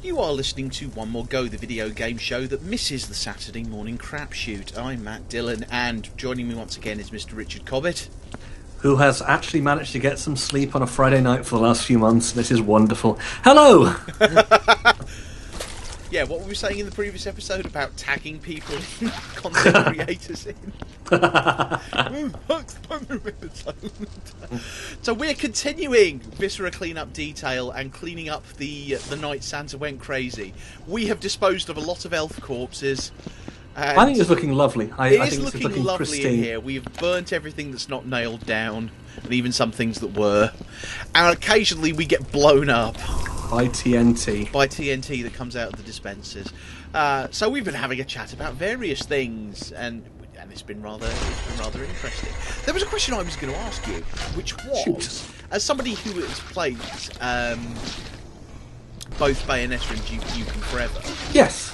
You are listening to One More Go, the video game show that misses the Saturday morning crapshoot. I'm Matt Dillon, and joining me once again is Mr. Richard Cobbett, who has actually managed to get some sleep on a Friday night for the last few months. This is wonderful. Hello! Yeah, what were we saying in the previous episode about tagging people in, content creators in? So we're continuing Viscera clean-up detail and cleaning up the night Santa went crazy. We have disposed of a lot of elf corpses. I think it's looking lovely. I think it's looking lovely pristine. in here. We've burnt everything that's not nailed down, and even some things that were. And occasionally we get blown up. By TNT. By TNT that comes out of the dispensers. So we've been having a chat about various things, and it's been rather interesting. There was a question I was going to ask you, which was, as somebody who has played both Bayonetta and Duke Nukem Forever. Yes.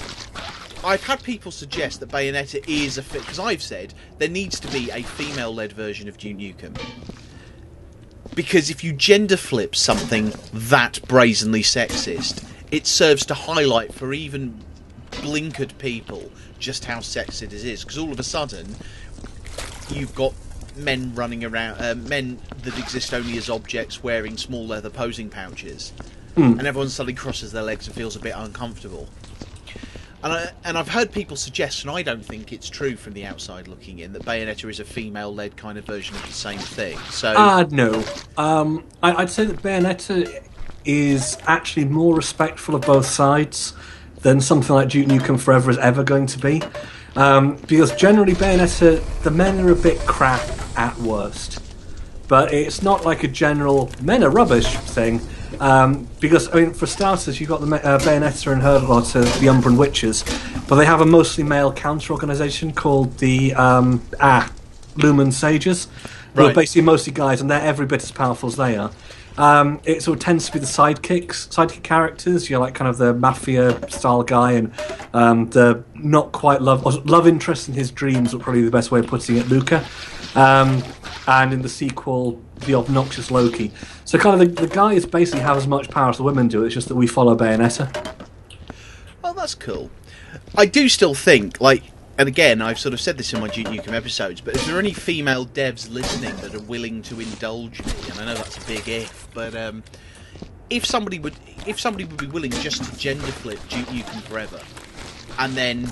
I've had people suggest that Bayonetta is because I've said there needs to be a female-led version of Duke Nukem. Because if you gender flip something that brazenly sexist, it serves to highlight for even blinkered people just how sexist it is. Because all of a sudden, you've got men running around, men that exist only as objects wearing small leather posing pouches, and everyone suddenly crosses their legs and feels a bit uncomfortable. And I've heard people suggest, and I don't think it's true from the outside looking in, that Bayonetta is a female-led kind of version of the same thing. So, no. I'd say that Bayonetta is actually more respectful of both sides than something like Duke Nukem Forever is ever going to be. Because generally Bayonetta, the men are a bit crap at worst. But it's not like a general men are rubbish thing. Because, I mean, for starters, you've got the Bayonetta and Hurdlot, the Umbran Witches, but they have a mostly male counter-organisation called the Lumen Sages, who are basically mostly guys, and they're every bit as powerful as they are. It sort of tends to be the sidekick characters. You're like kind of the mafia-style guy, and the not quite love interest in his dreams, would probably be the best way of putting it, Luca. And in the sequel, the obnoxious Loki. So kind of the guys basically have as much power as the women do, it's just that we follow Bayonetta. Well, that's cool. I do still think, and again, I've sort of said this in my Duke Nukem episodes, but if there are any female devs listening that are willing to indulge me, and I know that's a big if, but if somebody would be willing just to gender flip Duke Nukem Forever, and then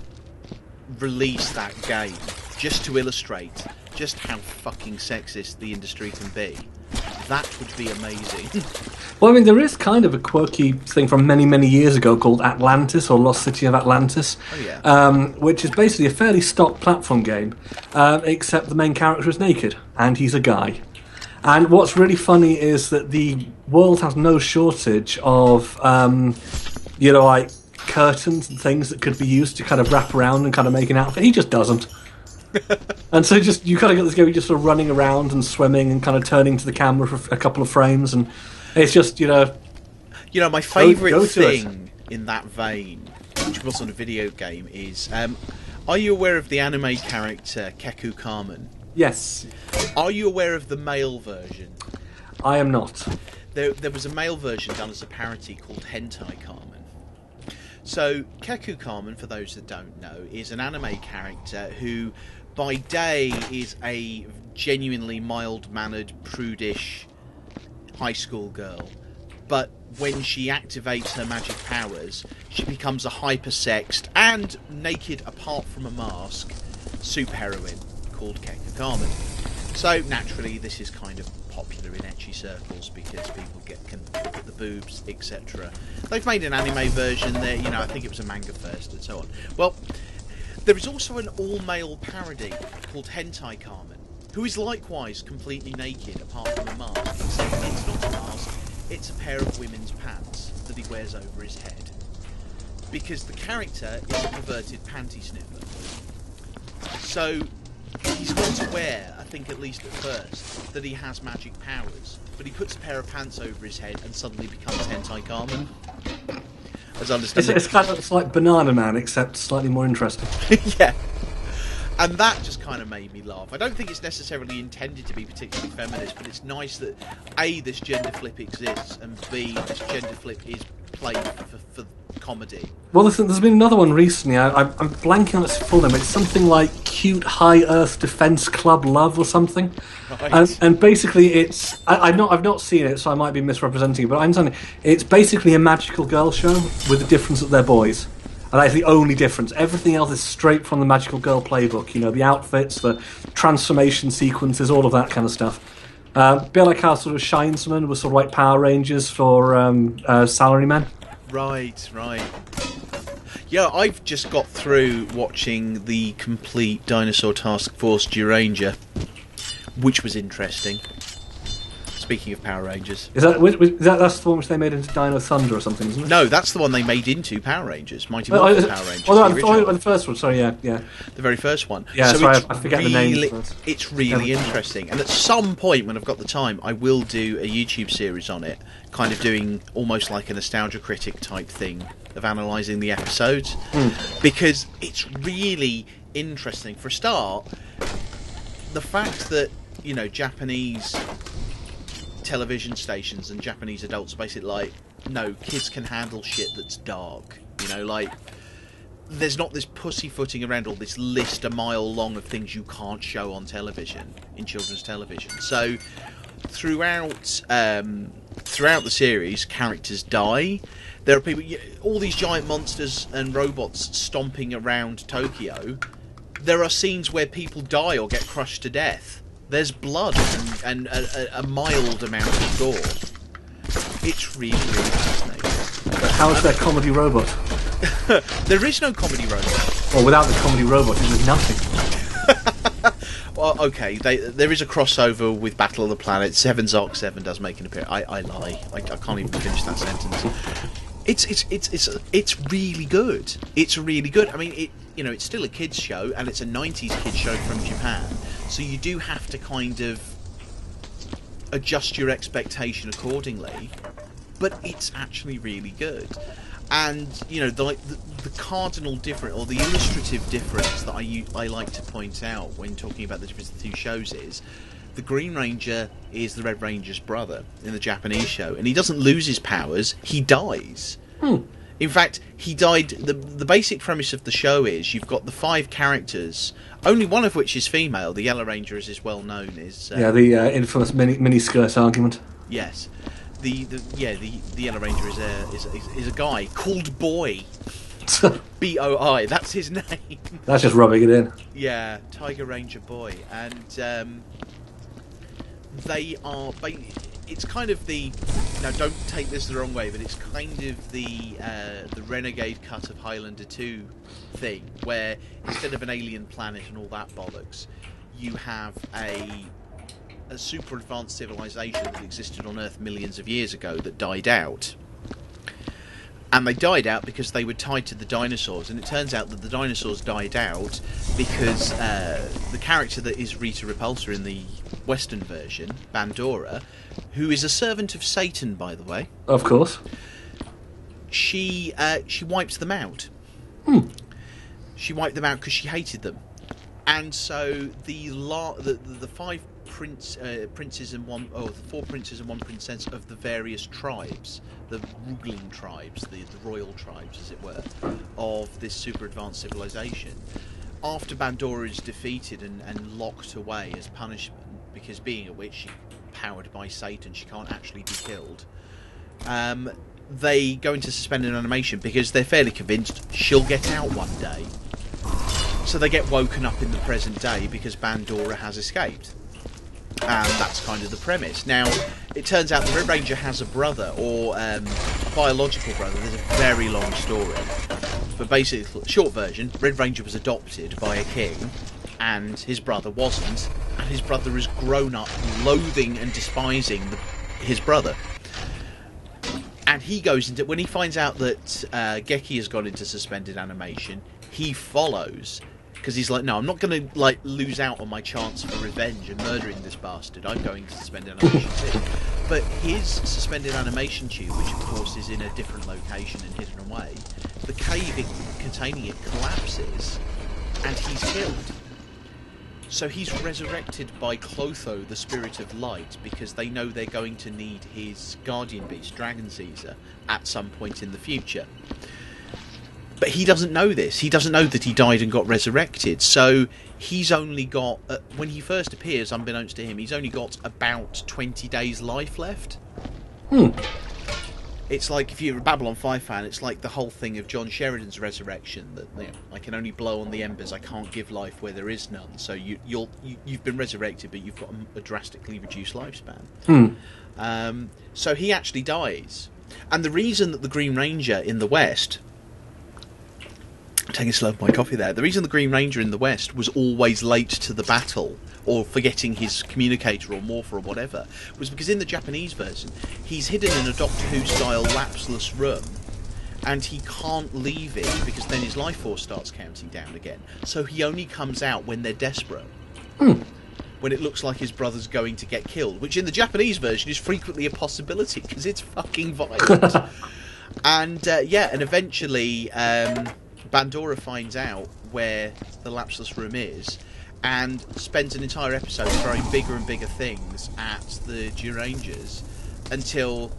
release that game, just to illustrate just how fucking sexist the industry can be, that would be amazing. Well, I mean, there is kind of a quirky thing from many, many years ago called Atlantis, or Lost City of Atlantis, which is basically a fairly stock platform game, except the main character is naked, and he's a guy. And what's really funny is that the world has no shortage of, like curtains and things that could be used to kind of wrap around and kind of make an outfit. He just doesn't. And so you kind of get this guy just sort of running around and swimming and kind of turning to the camera for a couple of frames, and it's just, my favourite thing in that vein, which wasn't a video game, is, are you aware of the anime character Keku Carmen? Yes. Are you aware of the male version? I am not. There was a male version done as a parody called Hentai Carmen. So, Keku Carmen, for those that don't know, is an anime character who, by day, is a genuinely mild-mannered, prudish high school girl. But when she activates her magic powers, she becomes a hyper-sexed and naked apart from a mask superheroine called Keku Carmen. So, naturally, this is kind of popular in ecchi circles because people can look at the boobs, etc. They've made an anime version there, I think it was a manga first and so on. Well, there is also an all-male parody called Hentai Carmen, who is likewise completely naked apart from a mask, except it's not a mask, it's a pair of women's pants that he wears over his head. Because the character is a perverted panty sniffer. So, he's not aware, I think at least at first, that he has magic powers, but he puts a pair of pants over his head and suddenly becomes Hentai Carmen. As I understand it's like Banana Man, except slightly more interesting. Yeah. And that just kind of made me laugh. I don't think it's necessarily intended to be particularly feminist, but it's nice that A, this gender flip exists, and B, this gender flip is played for comedy. Well, there's been another one recently. I'm blanking on its full name. It's something like Cute High Earth Defense Club Love or something. Right. And basically, I've not seen it, so I might be misrepresenting it. But I'm telling you, it's basically a magical girl show with the difference that they're boys. And that's the only difference. Everything else is straight from the Magical Girl playbook. You know, the outfits, the transformation sequences, all of that kind of stuff. A bit like how sort of Shinesman was sort of like Power Rangers for salarymen. Right. Yeah, I've just got through watching the complete Dinosaur Task Force Duranger, which was interesting. Speaking of Power Rangers. That's the one which they made into Dino Thunder or something, isn't it? No, that's the one they made into Power Rangers, Mighty Morphin Power Rangers. The first one, sorry, yeah. The very first one. Yeah, so sorry, I forget the name. It's really interesting. And at some point, when I've got the time, I will do a YouTube series on it, kind of doing almost like a nostalgia critic type thing of analysing the episodes. Because it's really interesting. For a start, the fact that, you know, Japanese television stations and Japanese adults are basically like, no, kids can handle shit that's dark. You know, like, there's not this pussyfooting around all this list a mile long of things you can't show on television, in children's television. So throughout the series, characters die. There are people, all these giant monsters and robots stomping around Tokyo. There are scenes where people die or get crushed to death. There's blood and a mild amount of gore. It's really, really fascinating. But how is there comedy robot? There is no comedy robot. Well, without the comedy robot, there's nothing. Well, okay, there is a crossover with Battle of the Planet. Seven's Arc 7 does make an appearance. I lie. I can't even finish that sentence. It's really good. It's really good. I mean, it's still a kids show, and it's a 90s kids show from Japan. So you do have to kind of adjust your expectation accordingly. But it's actually really good. And, you know, the cardinal difference, or the illustrative difference that I like to point out when talking about the difference of the two shows is, the Green Ranger is the Red Ranger's brother in the Japanese show, and he doesn't lose his powers, he dies. In fact, he died. The basic premise of the show is you've got the 5 characters, only one of which is female. The Yellow Ranger, as is well known, is the infamous mini skirt argument. Yes, the Yellow Ranger is a guy called Boy. BOI. That's his name. That's just rubbing it in. Yeah, Tiger Ranger Boy, and they are. It's kind of the. Now, don't take this the wrong way, but it's kind of the Renegade cut of Highlander 2 thing, where instead of an alien planet and all that bollocks, you have a super advanced civilization that existed on Earth millions of years ago that died out. And they died out because they were tied to the dinosaurs, and it turns out that the dinosaurs died out because the character that is Rita Repulsa in the Western version, Bandora, who is a servant of Satan, by the way. Of course. She wiped them out. She wiped them out because she hated them, and so the 5 princes and one, the 4 princes and 1 princess of the various tribes, the ruling tribes, the royal tribes, as it were, of this super advanced civilization, after Bandora is defeated and locked away as punishment, because being a witch, she's powered by Satan, she can't actually be killed, they go into suspended animation because they're fairly convinced she'll get out one day. So they get woken up in the present day because Bandora has escaped. And that's kind of the premise. Now, it turns out the Red Ranger has a brother, or biological brother. There's a very long story. But basically, short version, Red Ranger was adopted by a king, and his brother wasn't. And his brother has grown up loathing and despising his brother. And he goes into... When he finds out that Geki has gone into suspended animation, he follows... Because he's like, no, I'm not going to lose out on my chance for revenge and murdering this bastard. I'm going to suspended animation too. But his suspended animation tube, which of course is in a different location and hidden away, the cave containing it collapses, and he's killed. So he's resurrected by Clotho, the Spirit of Light, because they know they're going to need his guardian beast, Dragon Caesar, at some point in the future. But he doesn't know this. He doesn't know that he died and got resurrected. So he's only got, when he first appears, unbeknownst to him, he's only got about 20 days life left. It's like, if you're a Babylon 5 fan, it's like the whole thing of John Sheridan's resurrection, that, you know, I can only blow on the embers, I can't give life where there is none. So you've been resurrected, but you've got a drastically reduced lifespan. So he actually dies. And the reason that the Green Ranger in the West... I'm taking a slow of my coffee there. The reason the Green Ranger in the West was always late to the battle, or forgetting his communicator or morpher or whatever, was because in the Japanese version, he's hidden in a Doctor Who-style lapseless room, and he can't leave it because then his life force starts counting down again. So he only comes out when they're desperate. When it looks like his brother's going to get killed, which in the Japanese version is frequently a possibility because it's fucking violent. And eventually Bandora finds out where the lapseless room is and spends an entire episode throwing bigger and bigger things at the Durangers until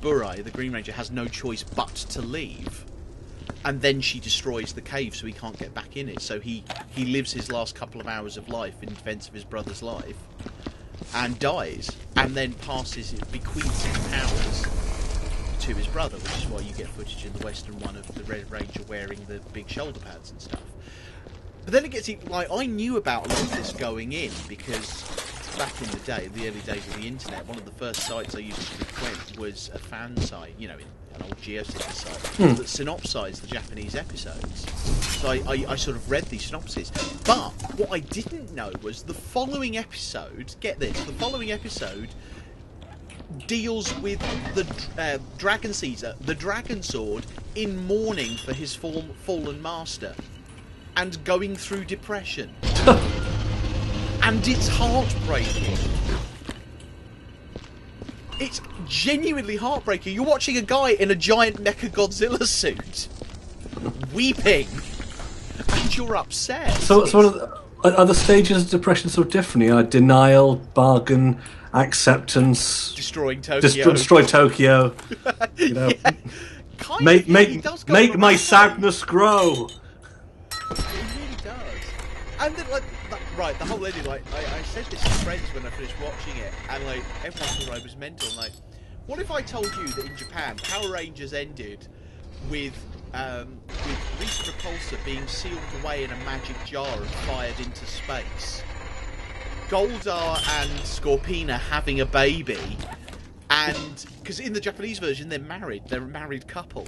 Burai, the Green Ranger, has no choice but to leave. And then she destroys the cave so he can't get back in it. So he lives his last couple of hours of life in defence of his brother's life and dies, and then bequeaths his powers to his brother, which is why you get footage in the Western one of the Red Ranger wearing the big shoulder pads and stuff. But then it gets like, I knew about a lot of this going in because back in the day, the early days of the internet, one of the first sites I used to frequent was a fan site, you know, an old Geocities site that synopsised the Japanese episodes. So I sort of read these synopses. But what I didn't know was the following episode, get this, the following episode deals with the Dragon Caesar, the Dragon Sword, in mourning for his fallen master and going through depression. And it's heartbreaking. It's genuinely heartbreaking. You're watching a guy in a giant Mechagodzilla suit weeping and you're upset. So are the stages of depression sort of different? Denial, bargain, acceptance, destroying Tokyo. Destroy Tokyo. You know, yeah. Make my sadness grow. It really does. And then, right, the whole ending, like, I said this to friends when I finished watching it, and like everyone thought I was mental. And, like, what if I told you that in Japan, Power Rangers ended with Rita Repulsa being sealed away in a magic jar and fired into space, Goldar and Scorpina having a baby, and because in the Japanese version they're a married couple.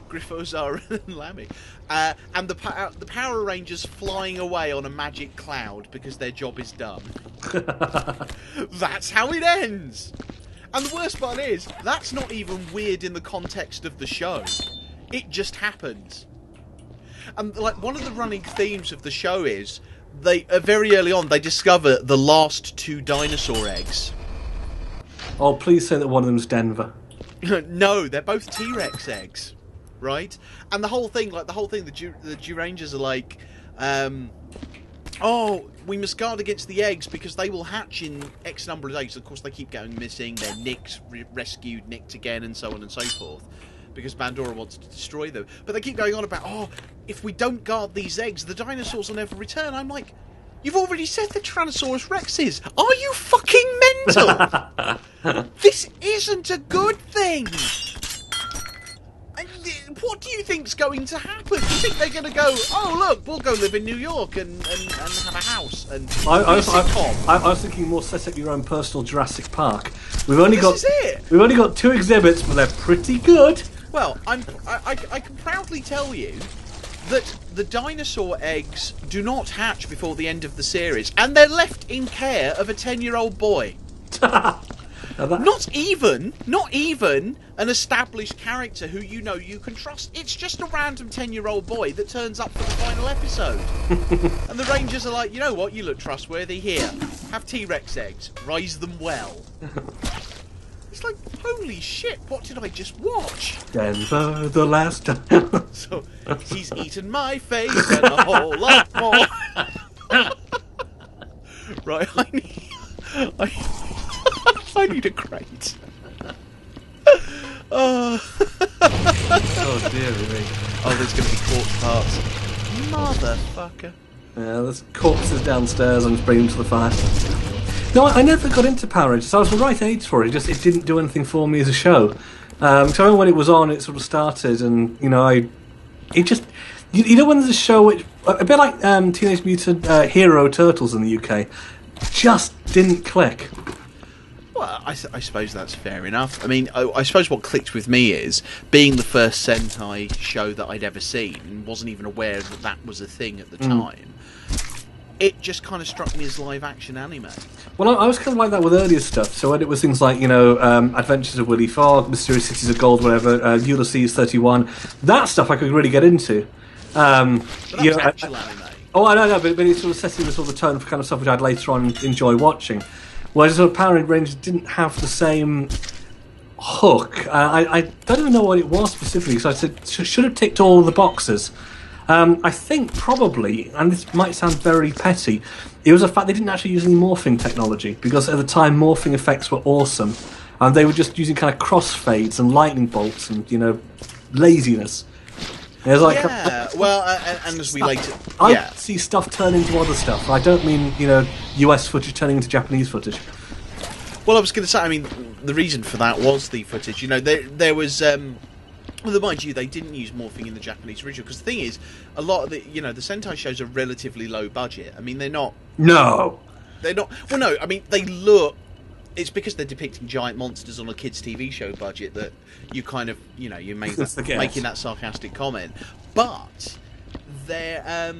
Griffozar and Lammy, and the Power Rangers flying away on a magic cloud because their job is done. That's how it ends. And the worst part is, that's not even weird in the context of the show. It just happens. And like one of the running themes of the show is they very early on they discover the last 2 dinosaur eggs. Oh, please say that one of them's Denver. No, they're both T-Rex eggs. Right? And the whole thing, the Durangers are like, oh, we must guard against the eggs because they will hatch in X number of days. Of course, they keep going missing. They're nicked, rescued, nicked again, and so on and so forth, because Bandora wants to destroy them. But they keep going on about, oh, if we don't guard these eggs, the dinosaurs will never return. I'm like, you've already said the Tyrannosaurus Rex is. Are you fucking mental? This isn't a good thing. What do you think's going to happen? Do you think they're going to go, oh look, we'll go live in New York and have a house and I was thinking more set up your own personal Jurassic Park. We've only got 2 exhibits, but they're pretty good. Well, I can proudly tell you that the dinosaur eggs do not hatch before the end of the series, and they're left in care of a 10-year-old boy. Not even an established character who you can trust. It's just a random 10-year-old boy that turns up for the final episode. And the Rangers are like, you know what, you look trustworthy, here, have T-Rex eggs, raise them well. It's like, holy shit, what did I just watch? Denver, the last time. So, he's eaten my face and a whole lot more. Right, I need a crate. Oh. Oh dear me. Oh, there's going to be corpse parts. Motherfucker. Yeah, there's corpses downstairs and just bring them to the fire. No, I never got into Power Rangers. I was the right age for it. It didn't do anything for me as a show. So I remember when it was on, it sort of started, and it just when there's a show which a bit like Teenage Mutant Hero Turtles in the UK, just didn't click. Well, I suppose that's fair enough. I mean, I suppose what clicked with me is being the first Sentai show that I'd ever seen, and wasn't even aware that was a thing at the time. It just kind of struck me as live-action anime. Well, I was kind of like that with earlier stuff. So when it was things like, Adventures of Willy Fogg, Mysterious Cities of Gold, whatever, Ulysses 31, that stuff I could really get into. But that's actual anime. Oh, I know, but it sort of setting the sort of tone for kind of stuff which I'd later on enjoy watching. Whereas sort of Power Rangers didn't have the same hook. I don't even know what it was specifically, so I said should have ticked all of the boxes. I think probably, and this might sound very petty, it was the fact they didn't actually use any morphing technology, because at the time morphing effects were awesome, and they were just using kind of crossfades and lightning bolts and laziness. It was like, and as we later, I see stuff turn into other stuff. I don't mean US footage turning into Japanese footage. Well, I was going to say, I mean, the reason for that was the footage. There was. Well, mind you, they didn't use morphing in the Japanese original, because the thing is, a lot of the Sentai shows are relatively low budget. I mean, they're not. No. They're not. Well, no. I mean, they look. It's because they're depicting giant monsters on a kids' TV show budget that you kind of, you make making that sarcastic comment. But they're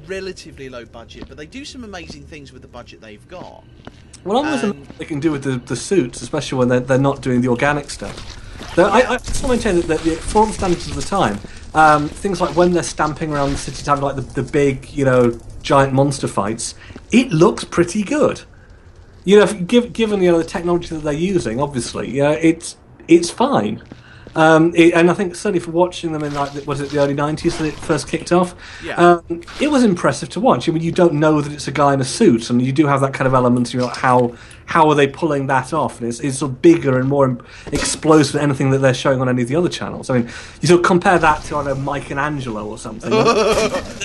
relatively low budget, but they do some amazing things with the budget they've got. Well, I'm amazed what they can do with the suits, especially when they're not doing the organic stuff. I still maintain that for the standards of the time, things like when they're stamping around the city to have like the big, giant monster fights, it looks pretty good. Given the technology that they're using, obviously, it's fine. And I think certainly for watching them in the early 90s that it first kicked off, it was impressive to watch. I mean, you don't know that it's a guy in a suit, and you do have that kind of element. How are they pulling that off? And it's sort of bigger and more explosive than anything that they're showing on any of the other channels. I mean, you sort of compare that to Mike and Angelo or something.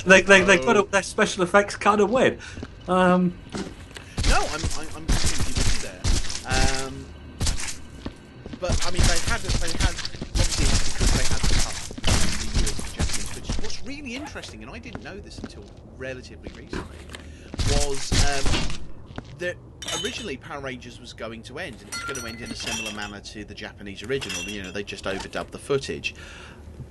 they got their special effects kind of weird. No, I'm completely with you there. But I mean, they had obviously it's because they had the Japanese footage. What's really interesting, and I didn't know this until relatively recently, was that originally Power Rangers was going to end, and it was going to end in a similar manner to the Japanese original. They just overdubbed the footage,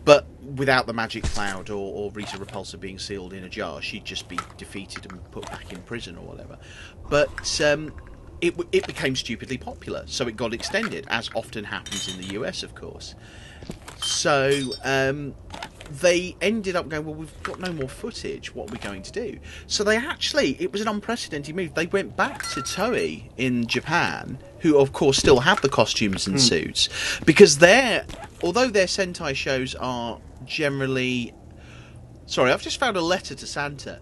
but without the magic cloud or Rita Repulsa being sealed in a jar. She'd just be defeated and put back in prison or whatever. But it became stupidly popular, so it got extended, as often happens in the US, of course. So they ended up going, well, we've got no more footage, what are we going to do? So it was an unprecedented move. They went back to Toei in Japan, who of course still have the costumes and suits, because although their Sentai shows are generally... Sorry, I've just found a letter to Santa.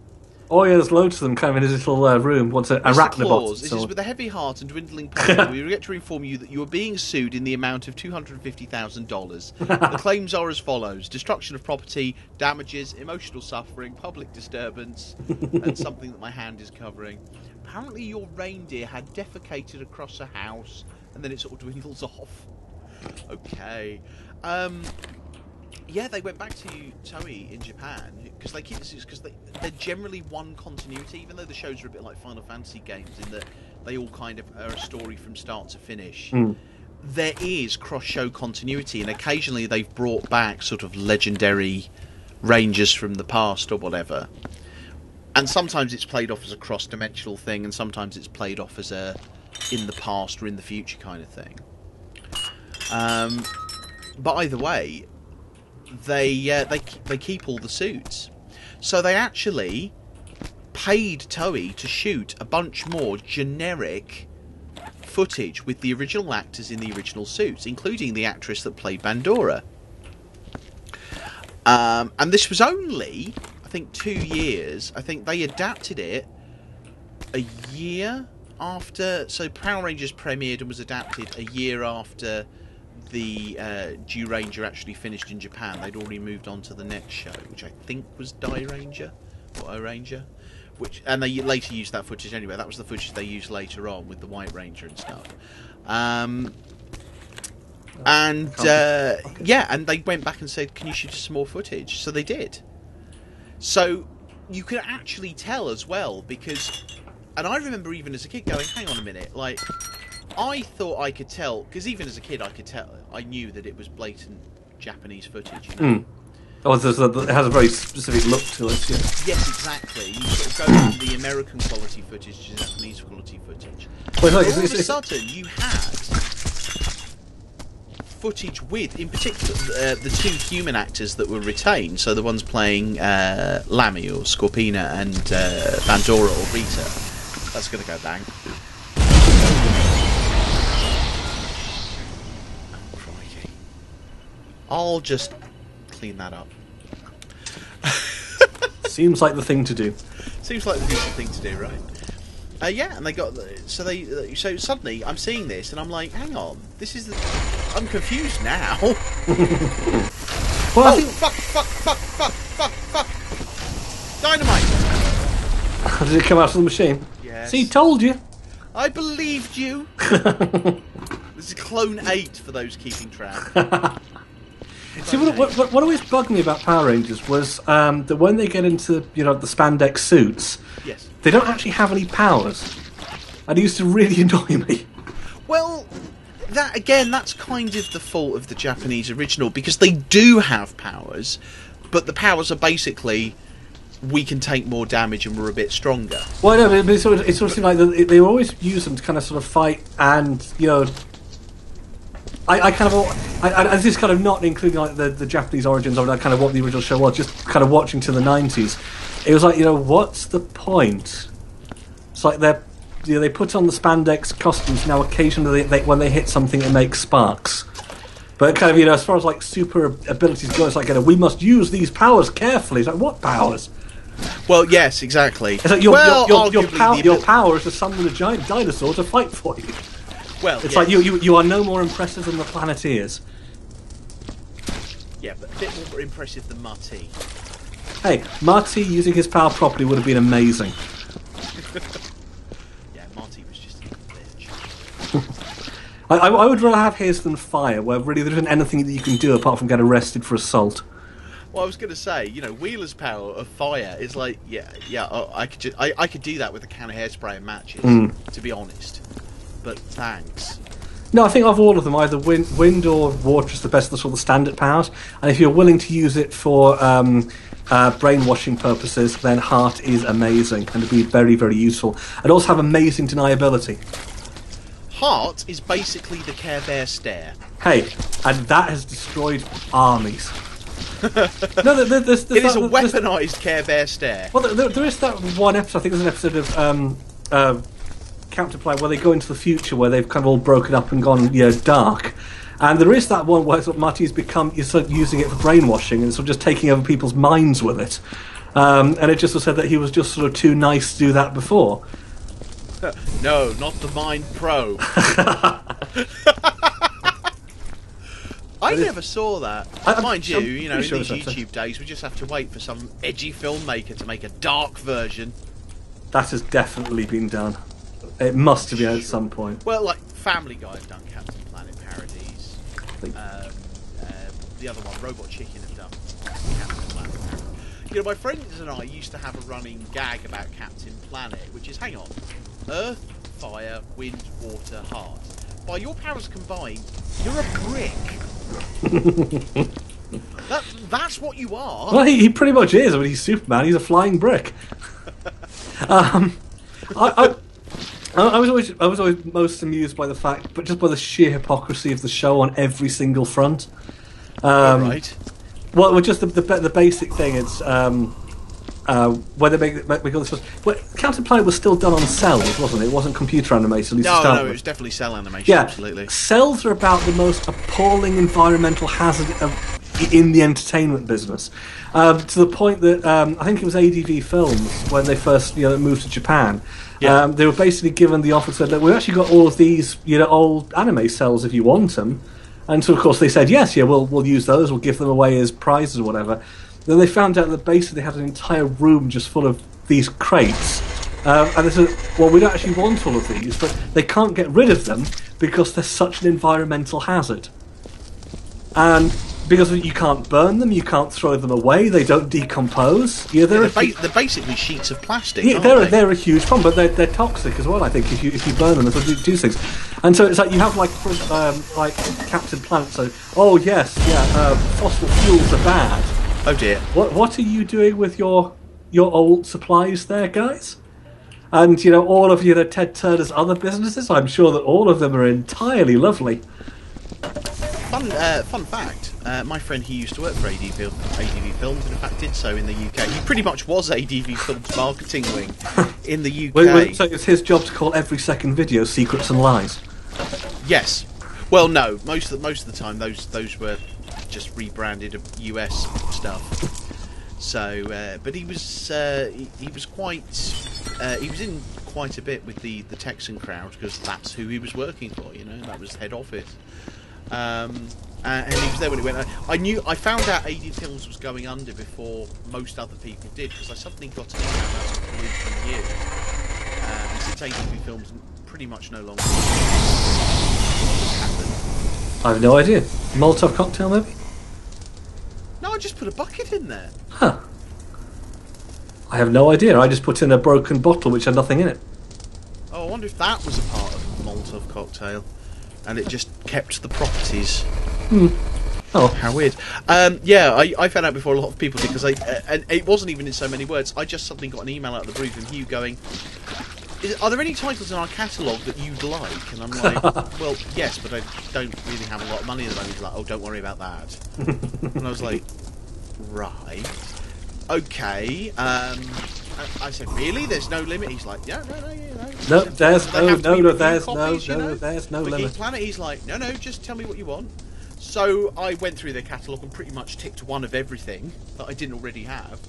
Oh yeah, there's loads of them kind of in his little room. What's it? Arachnobot. This is with a heavy heart and dwindling pocket. We regret to inform you that you are being sued in the amount of $250,000. The claims are as follows: destruction of property, damages, emotional suffering, public disturbance, and something that my hand is covering. Apparently, your reindeer had defecated across a house, and then it sort of dwindles off. Okay. Yeah, they went back to Toei in Japan because they keep this because they're generally one continuity, even though the shows are a bit like Final Fantasy games in that they all kind of are a story from start to finish. There is cross-show continuity, and occasionally they've brought back sort of legendary Rangers from the past or whatever. And sometimes it's played off as a cross-dimensional thing, and sometimes it's played off as a in the past or in the future kind of thing. But either way, they keep all the suits, so they actually paid Toei to shoot a bunch more generic footage with the original actors in the original suits, including the actress that played Bandora. And this was only, I think, 2 years. I think they adapted it a year after. So Power Rangers premiered and was adapted a year after the Ranger actually finished in Japan, they'd already moved on to the next show, which I think was Die Ranger or O Ranger, and they later used that footage anyway. That was the footage they used later on with the White Ranger and stuff. And they went back and said, "Can you shoot us some more footage?" So they did. So you could actually tell as well, because, and I remember even as a kid going, "Hang on a minute," like. I thought I could tell, because even as a kid I could tell, I knew that it was blatant Japanese footage, you know? Oh, it has a very specific look to it, yeah. Yes, exactly. You sort of go from the American quality footage to Japanese quality footage. Well, all of a sudden, you had footage with, in particular, the two human actors that were retained, so the ones playing Lammy or Scorpina and Bandora or Rita. That's going to go bang. I'll just clean that up. Seems like the thing to do. Seems like the decent thing to do, right? Yeah, and they got so suddenly I'm seeing this and I'm like, hang on, this is I'm confused now. Well, I think... fuck! Dynamite! Did it come out of the machine? Yes. See, told you. I believed you. This is Clone 8 for those keeping track. See, what always bugged me about Power Rangers was that when they get into the spandex suits, yes, they don't actually have any powers, and it used to really annoy me. Well, that's kind of the fault of the Japanese original, because they do have powers, but the powers are basically, we can take more damage and we're a bit stronger. Well, no, but it sort of seemed like they always use them to kind of sort of fight, and this is kind of not including like the Japanese origins of kind of what the original show was, just kind of watching to the 90s. It was like, what's the point? It's like they put on the spandex costumes, now occasionally when they hit something it makes sparks. But kind of, as far as like super abilities go, it's like, we must use these powers carefully. It's like, what powers? Well, yes, exactly. It's like your power is to summon a giant dinosaur to fight for you. Well, it's like you are no more impressive than the Planeteers. Yeah, but a bit more impressive than Marty. Hey, Marty using his power properly would have been amazing. Yeah, Marty was just a bitch. I would rather have his than fire, where really there isn't anything that you can do apart from get arrested for assault. Well, I was going to say, Wheeler's power of fire is like, I could do that with a can of hairspray and matches, to be honest. But thanks. No, I think of all of them, either wind or water is the best of the sort of standard powers. And if you're willing to use it for brainwashing purposes, then heart is amazing and it'd be very, very useful. And also have amazing deniability. Heart is basically the Care Bear stare. Hey, and that has destroyed armies. No, it is a weaponised Care Bear stare. Well, there is that one episode. I think there's an episode of Counterplay where they go into the future where they've kind of all broken up and gone dark, and there is that one where sort of Marty's sort of using it for brainwashing and sort of just taking over people's minds with it, and it just was said that he was just sort of too nice to do that before. No, not the Mind Pro. I never saw that. Mind you, in these YouTube days, we just have to wait for some edgy filmmaker to make a dark version. That has definitely been done. It must have been at some point. Well, like Family Guy have done Captain Planet parodies. The other one, Robot Chicken, have done Captain Planet parodies. My friends and I used to have a running gag about Captain Planet, which is, hang on, Earth, Fire, Wind, Water, Heart. By your powers combined, you're a brick. That's what you are. Well, he pretty much is. I mean, he's Superman. He's a flying brick. I was always most amused by the fact, but just by the sheer hypocrisy of the show on every single front. Right. Well, just the basic thing. It's where they make all this. Well, Captain Planet was still done on cells, wasn't it? It wasn't computer animated. No, it was definitely cell animation. Yeah, absolutely. Cells are about the most appalling environmental hazard in the entertainment business. To the point that I think it was ADV Films when they first moved to Japan. Yeah. They were basically given the offer, said, "Look, we've actually got all of these old anime cells if you want them." And so, of course, they said, yes, yeah, we'll use those, we'll give them away as prizes or whatever. Then they found out that basically they had an entire room just full of these crates. And they said, well, we don't actually want all of these, but they can't get rid of them because they're such an environmental hazard. And because you can't burn them, you can't throw them away, they don't decompose. Yeah, they're basically sheets of plastic. Yeah, they're a huge problem, but they're toxic as well. I think if you burn them, they do things. And so it's like you have like Captain Planet. So fossil fuels are bad. Oh dear. What are you doing with your old supplies there, guys? And all of Ted Turner's other businesses. I'm sure that all of them are entirely lovely. Fun fact. My friend, he used to work for ADV Films, and in fact did so in the UK. He pretty much was ADV Films' marketing wing in the UK. So it's his job to call every second video Secrets and Lies? Yes. Well, no. Most of the time, those were just rebranded US stuff. So, but he was in quite a bit with the Texan crowd because that's who he was working for. That was head office. And he was there when it went. I found out AD Films was going under before most other people did because I suddenly got an email from you. And since AD Films pretty much no longer happened. I have no idea. Molotov cocktail, maybe? No, I just put a bucket in there. Huh. I have no idea. I just put in a broken bottle which had nothing in it. Oh, I wonder if that was a part of the Molotov cocktail. And it just kept the properties. Oh, how weird! I found out before a lot of people did because and it wasn't even in so many words. I just suddenly got an email out of the blue from Hugh going, "Are there any titles in our catalogue that you'd like?" And I'm like, "Well, yes, but I don't really have a lot of money at the moment." He's like, "Oh, don't worry about that." And I was like, "Right, okay." I said, "Really? There's no limit?" He's like, "Yeah, no. There's no limit." Geek Planet, he's like, "No, just tell me what you want." So I went through their catalogue and pretty much ticked one of everything that I didn't already have.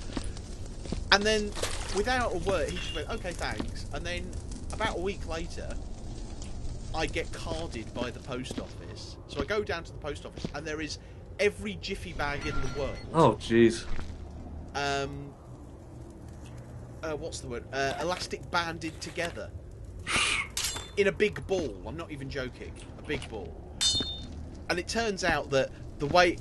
And then, without a word, he just went, "Okay, thanks." And then, about a week later, I get carded by the post office. So I go down to the post office, and there is every jiffy bag in the world. Oh, jeez. What's the word? Elastic banded together in a big ball. I'm not even joking. A big ball. And it turns out that the way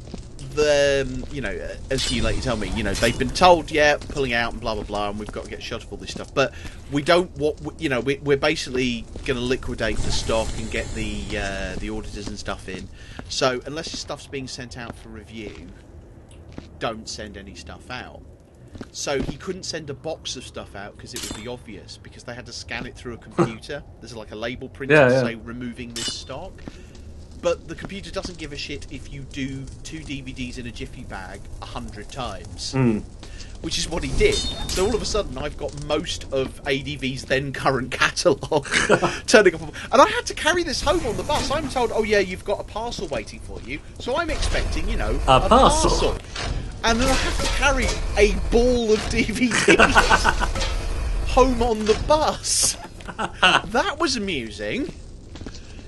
as you later tell me, they've been told, pulling out and blah blah blah, and we've got to get shut of all this stuff. But we don't. We're basically going to liquidate the stock and get the auditors and stuff in. So unless your stuff's being sent out for review, don't send any stuff out. So he couldn't send a box of stuff out because it would be obvious because they had to scan it through a computer. There's like a label printer to say removing this stock. But the computer doesn't give a shit if you do 2 DVDs in a jiffy bag 100 times. Which is what he did. So all of a sudden I've got most of ADV's then current catalogue turning up. And I had to carry this home on the bus. I'm told, "Oh yeah, you've got a parcel waiting for you." So I'm expecting, a parcel. And then I have to carry a ball of DVDs home on the bus. That was amusing.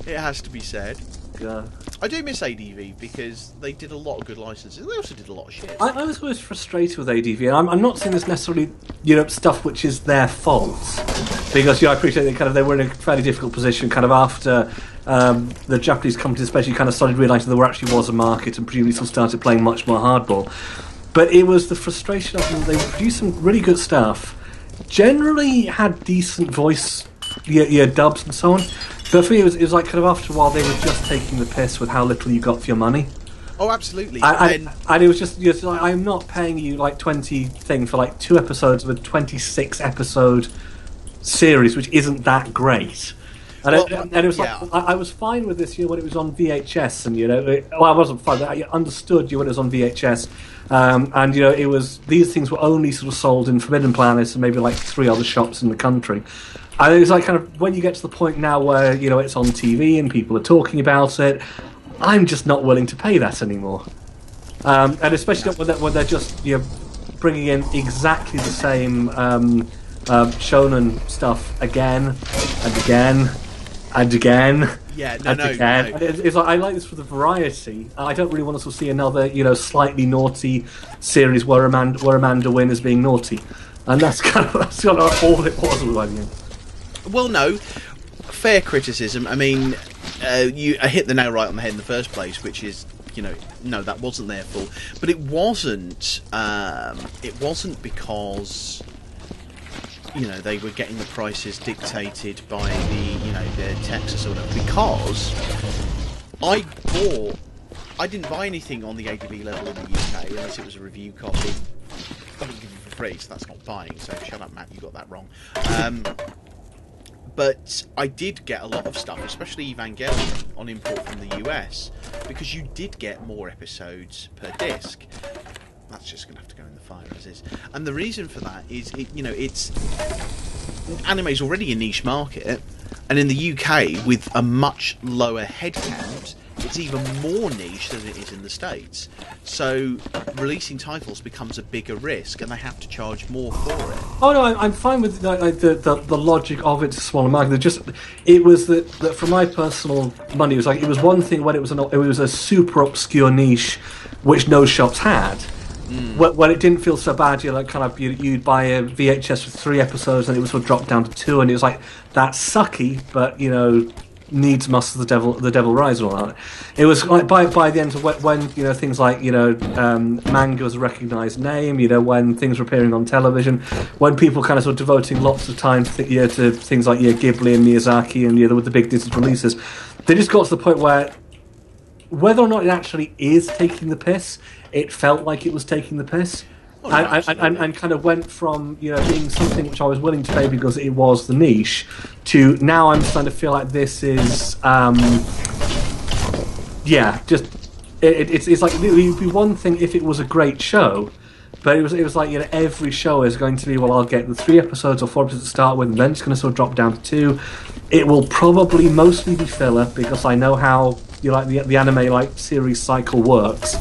It has to be said. God. I do miss ADV because they did a lot of good licenses. They also did a lot of shit. I was always frustrated with ADV, and I'm not saying this necessarily, stuff which is their fault, because I appreciate they were in a fairly difficult position, after the Japanese companies especially started realising there actually was a market, and presumably still started playing much more hardball. But it was the frustration of them. They would produce some really good stuff, generally had decent voice, dubs and so on. But for me, it was like after a while they were just taking the piss with how little you got for your money. Oh, absolutely. And it was just like, I'm not paying you 20 thing for 2 episodes of a 26 episode series, which isn't that great. And it was I was fine with this when it was on VHS, and I wasn't fine. I understood when it was on VHS, and it was, these things were only sort of sold in Forbidden Planet and maybe 3 other shops in the country. And it was when you get to the point now where it's on TV and people are talking about it, I'm just not willing to pay that anymore. And especially when they're just bringing in exactly the same shonen stuff again and again and again. Yeah, And again. And it's like, I like this for the variety. I don't really want to see another, slightly naughty series where Amanda Winn is being naughty, and that's kind of all it was by the end. Well, no, fair criticism. I mean, I hit the nail right on the head in the first place, which is, no, that wasn't their fault. But it wasn't. It wasn't because they were getting the prices dictated by the Texas or whatever. Because I didn't buy anything on the ADV level in the UK unless it was a review copy. I didn't give it for free, so that's not buying. So shut up, Matt. You got that wrong. But I did get a lot of stuff, especially Evangelion, on import from the US, because you did get more episodes per disc. That's just going to have to go in the fire as is. And the reason for that is, anime's already a niche market, and in the UK, with a much lower head count, it's even more niche than it is in the States. So releasing titles becomes a bigger risk, and they have to charge more for it. Oh no, I'm fine with the logic of it's a smaller market. It was that for my personal money, it was one thing when it was a super obscure niche, which no shops had. When it didn't feel so bad, you'd buy a VHS with 3 episodes, and it was dropped down to 2, and it was like, that's sucky, but needs must the devil rise and all that. It was like by the end of when things like manga was a recognised name, when things were appearing on television, when people kind of devoting lots of time to things like Ghibli and Miyazaki and with the big Disney releases, they just got to the point where whether or not it actually is taking the piss, it felt like it was taking the piss. Oh, no, and kind of went from being something which I was willing to pay because it was the niche, to now I'm starting to feel like this is it's like it would be one thing if it was a great show, but it was like every show is going to be, well, I'll get the 3 episodes or 4 episodes to start with, and then it's going to drop down to 2. It will probably mostly be filler because I know how the anime series cycle works.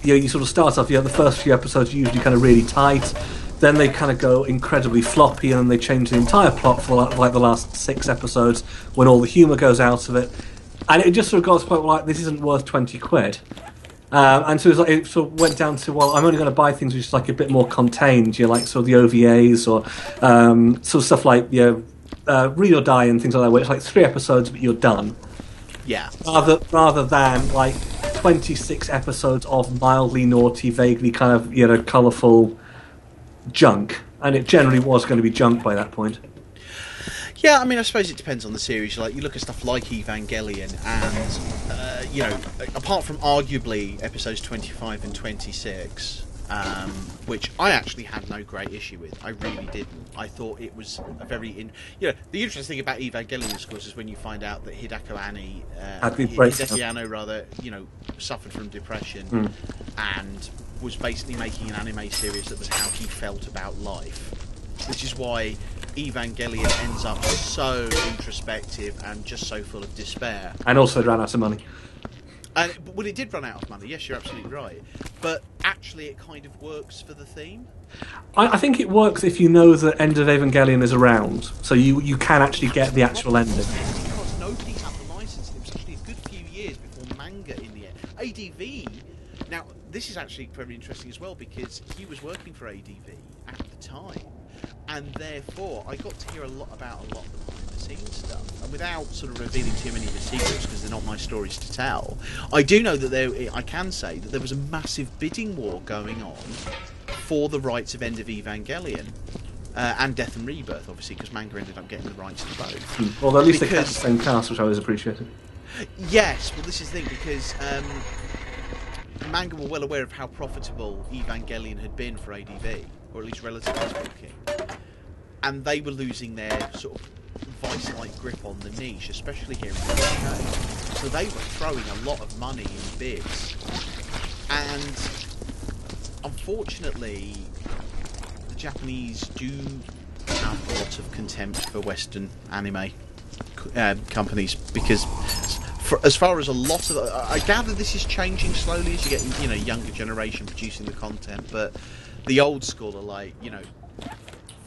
You start off, the first few episodes are usually kind of really tight, then they kind of go incredibly floppy, and then they change the entire plot for the last 6 episodes when all the humour goes out of it, and it just got to the point where this isn't worth 20 quid. And so it went down to, well, I'm only going to buy things which is a bit more contained, the OVAs or stuff like Read or Die and things like that, where it's 3 episodes but you're done. Yeah. Rather than 26 episodes of mildly naughty, vaguely kind of colourful junk, and it generally was going to be junk by that point. Yeah, I mean, I suppose it depends on the series. You look at stuff like Evangelion, and apart from arguably episodes 25 and 26, which I actually had no great issue with. I really didn't. I thought it was a very the interesting thing about Evangelion, of course, is when you find out that Hideki Anno suffered from depression and was basically making an anime series that was how he felt about life, which is why Evangelion ends up so introspective and just so full of despair. And also ran out of money. Well, it did run out of money, yes, you're absolutely right. But actually it kind of works for the theme. I think it works if you know the end of Evangelion is around, so you can actually get the actual ending. Because nobody had the license, and it was actually a good few years before manga in the end. ADV, now this is actually very interesting as well, because he was working for ADV at the time, and therefore I got to hear a lot of the behind-the-scenes stuff. And without sort of revealing too many of the secrets, because they're not my stories to tell, I do know that I can say that there was a massive bidding war going on for the rights of End of Evangelion. And Death and Rebirth, obviously, because manga ended up getting the rights to both. Well, at least they kept the same cast, which I always appreciated. Yes, well, this is the thing, because manga were well aware of how profitable Evangelion had been for ADV, or at least relatively speaking, and they were losing their sort of vice-like grip on the niche, especially here in the UK. So they were throwing a lot of money in bids, and unfortunately, the Japanese do have a lot of contempt for Western anime companies, because as far as a lot of, I gather this is changing slowly as you get younger generation producing the content, but the old school are like,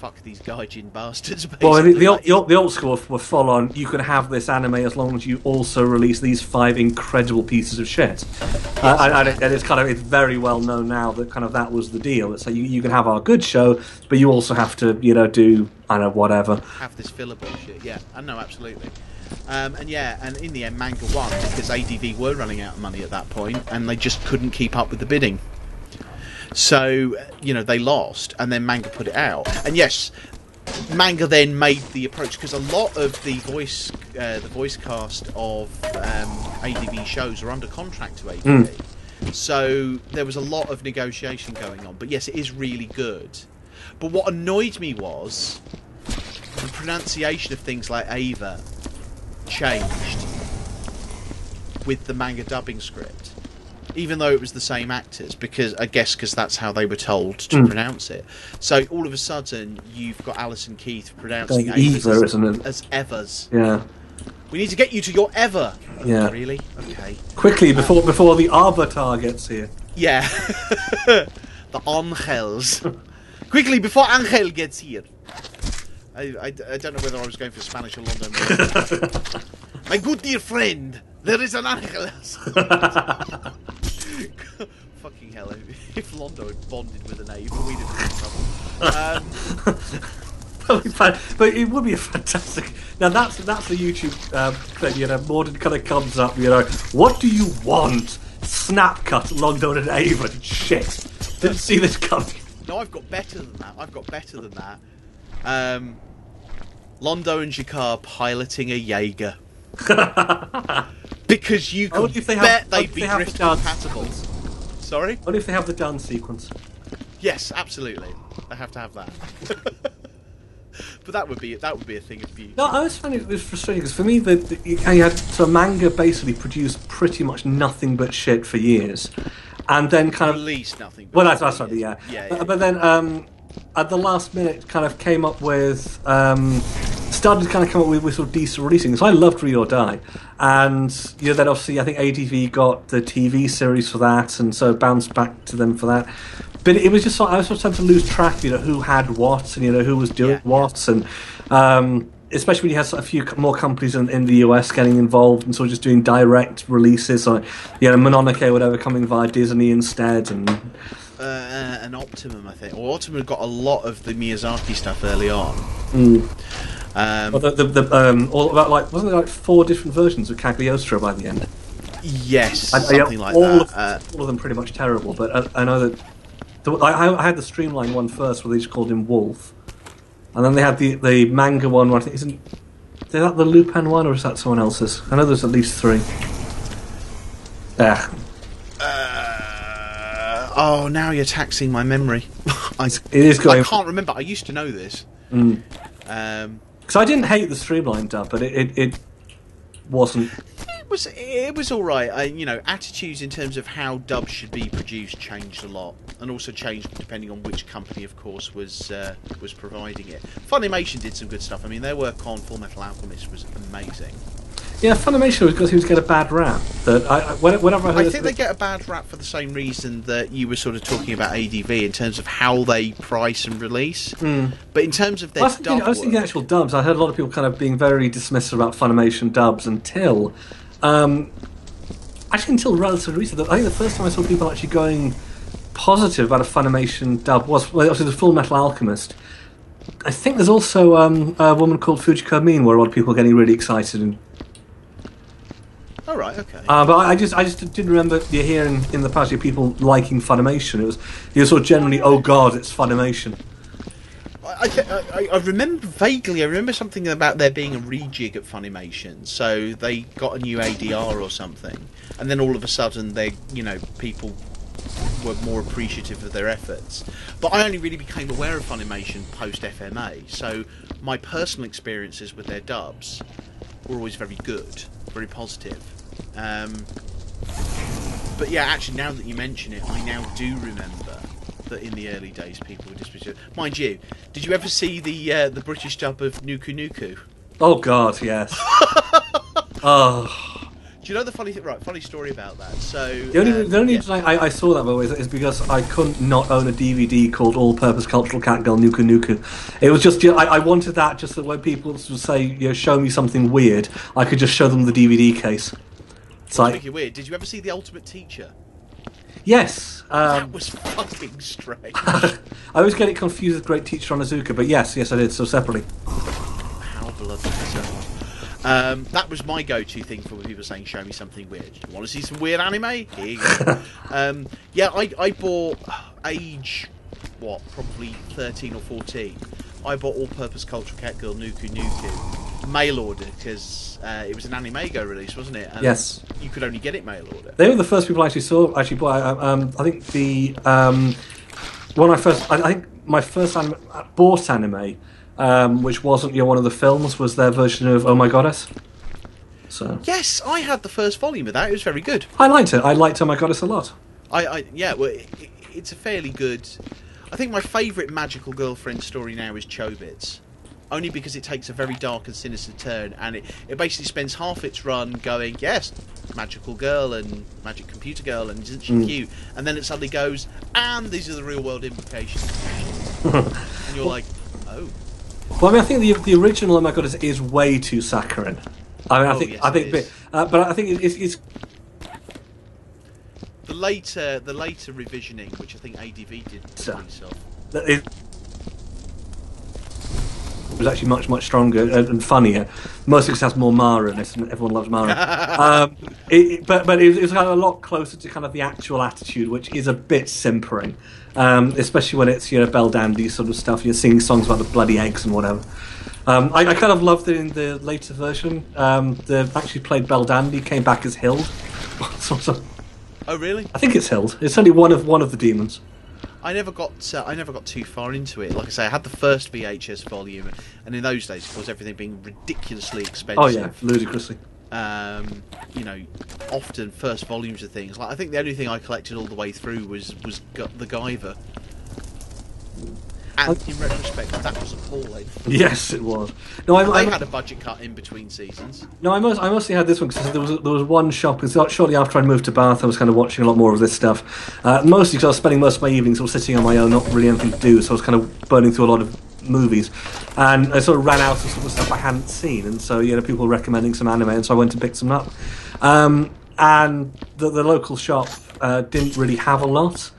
fuck these gaijin bastards, basically. Well, the old school were full on, you could have this anime as long as you also release these 5 incredible pieces of shit. And it's very well known now that kind of that was the deal. It's like you can have our good show, but you also have to, do, I don't know, whatever. Have this filler bullshit, yeah. I know, absolutely. And in the end, manga won because ADV were running out of money at that point, and they just couldn't keep up with the bidding. So, they lost, and then manga put it out. And yes, manga then made the approach, because a lot of the voice cast of ADV shows are under contract to ADV. So there was a lot of negotiation going on. But yes, it is really good. But what annoyed me was the pronunciation of things like Ava changed with the manga dubbing script, even though it was the same actors, because that's how they were told to pronounce it. So all of a sudden you've got Alison Keith pronouncing Ava as Evers. Yeah. We need to get you to your Ever. Yeah. Really? Okay. Quickly before the Avatar gets here. Yeah. The Angels. Quickly before Angel gets here. I don't know whether I was going for Spanish or London. My good dear friend, there is an Angel. Fucking hell, if Londo had bonded with an Ava, we'd have been in trouble. But it would be a fantastic... Now that's the YouTube clip, Morden kind of comes up, what do you want? Snap cut, Londo and Ava. Shit. Didn't see this coming. No, I've got better than that. Londo and Jakar piloting a Jaeger. Because you can bet they'd be drift compatible. Sorry? What if they have the dance sequence? Yes, absolutely. They have to have that. But that would be a thing of beauty. No, I always find it was frustrating because for me, so manga basically produced pretty much nothing but shit for years, and then kind of released nothing. But that's right, yeah. Yeah. But then at the last minute, kind of came up with started to kind of come up with sort of decent releasing. So I loved Read or Die, and then obviously I think ADV got the TV series for that, and so bounced back to them for that. But it was just I was starting to lose track, who had what, and who was doing what, and especially when you had a few more companies in the US getting involved and sort of just doing direct releases, like Mononoke or whatever coming via Disney instead, and Optimum, I think. Or Optimum got a lot of the Miyazaki stuff early on. Well, wasn't there 4 different versions of Cagliostro by the end? Yes, something like that. All of them pretty much terrible, but I know that. I had the Streamline one first, where they just called him Wolf, and then they had the manga one. Where I think is that the Lupin one, or is that someone else's? I know there's at least 3. Yeah. Now you're taxing my memory. It is going. I can't remember. I used to know this. Because I didn't hate the Streamline dub, but it wasn't. It was all right. Attitudes in terms of how dubs should be produced changed a lot, and also changed depending on which company, of course, was providing it. Funimation did some good stuff. I mean, their work on Full Metal Alchemist was amazing. Yeah, Funimation seems to get a bad rap. Whenever I think they get a bad rap for the same reason that you were sort of talking about ADV in terms of how they price and release. But in terms of their dub I was thinking actual dubs. I heard a lot of people kind of being very dismissive about Funimation dubs until relatively recently. I think the first time I saw people actually going positive about a Funimation dub was obviously the Full Metal Alchemist. I think there's also a woman called Fujiko Min where a lot of people are getting really excited. And all right, okay. But I just didn't remember hearing in the past people liking Funimation. It was sort of generally, oh god, it's Funimation. I remember vaguely. I remember something about there being a rejig at Funimation, so they got a new ADR or something, and then all of a sudden, people were more appreciative of their efforts. But I only really became aware of Funimation post FMA, so my personal experiences with their dubs were always very good, very positive. But yeah, actually, now that you mention it, I now do remember that in the early days people were dismissive. Mind you, did you ever see the British dub of Nuku Nuku? Oh god, yes. Oh. Do you know the funny thing? Right, funny story about that. So The only reason I saw that, by the way, is because I couldn't not own a DVD called All Purpose Cultural Catgirl Nuku Nuku. It was just, I wanted that just that when people would say, show me something weird, I could just show them the DVD case. It's like, speaking of weird, did you ever see The Ultimate Teacher? Yes. That was fucking strange. I always get it confused with Great Teacher Onizuka, but yes, I did, so separately. How bloody bizarre. That was my go-to thing for when people saying, show me something weird. Do you want to see some weird anime? Here you go. I bought, probably 13 or 14. I bought All Purpose Cultural Catgirl Nuku Nuku mail order because it was an Animego release, wasn't it? And yes. You could only get it mail order. They were the first people I actually bought. I think the I think my first bought anime, which wasn't one of the films, was their version of Oh My Goddess. So yes, I had the first volume of that. It was very good. I liked it. I liked Oh My Goddess a lot. It's a fairly good. I think my favourite magical girlfriend story now is Chobits. Only because it takes a very dark and sinister turn, and it basically spends half its run going, yes, magical girl and magic computer girl, and isn't she cute? And then it suddenly goes, and these are the real world implications. And you're like, oh. Well, I mean, I think the original Oh My Goddess is way too saccharine. I think, but I think it's the later revisioning, which I think ADV did release of. It was actually much stronger and funnier. Mostly because it has more Mara in it, and everyone loves Mara. But it was kind of a lot closer to kind of the actual attitude, which is a bit simpering, especially when it's Belle Dandy sort of stuff. You're singing songs about the bloody eggs and whatever. I kind of loved it in the later version. The actually played Belle Dandy came back as Hild. Oh really? I think it's Hild. It's only one of the demons. I never got too far into it. Like I say, I had the first VHS volume, and in those days, of course, everything being ridiculously expensive. Oh yeah, ludicrously. Often first volumes of things. Like I think the only thing I collected all the way through was the Guyver. And in retrospect, that was appalling. Yes, it was. No, I had a budget cut in between seasons. No, I mostly had this one because there was one shop. Shortly after I moved to Bath, I was kind of watching a lot more of this stuff. Mostly because I was spending most of my evenings sort of sitting on my own, not really anything to do. So I was kind of burning through a lot of movies, and I sort of ran out of sort of stuff I hadn't seen. And so people were recommending some anime, and so I went and picked some up. And the local shop didn't really have a lot.